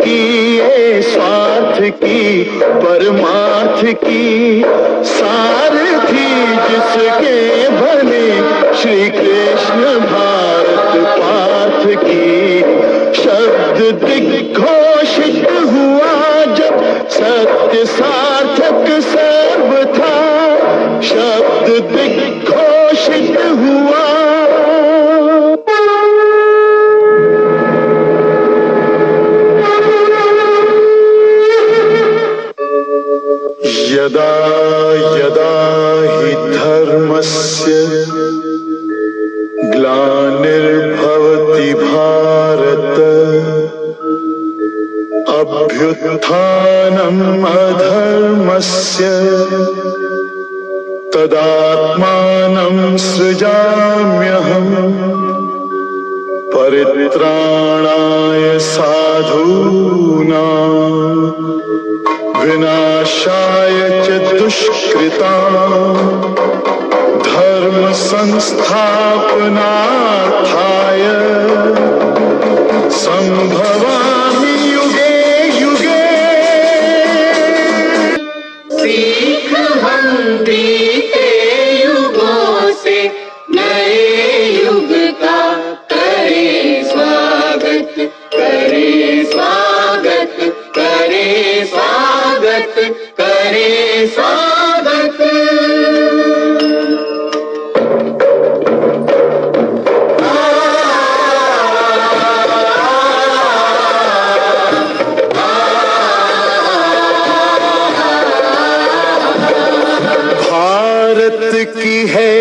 की ये स्वार्थ की परमार्थ की सारथी जिसके बने श्री कृष्ण भारत पार्थ की। शब्द दिग्घोषित हुआ जब सत्य सार्थक सर्व था, शब्द दिग्घोषित हुआ। यदा यदा हि धर्मस्य ग्लानिर्भवति भारत, अभ्युत्थानम् अधर्मस्य तदात्मानं सृजाम्यहम्। परित्राणाय साधूनां विनाशाय च दुष्कृतां, धर्म संस्थापनार्थाय संभवामि युगे युगे। सीख हम बीते युगों से नए युग का करे स्वागत, करे स्वागत, करे स्वागत, करे स्वागत। भारत की है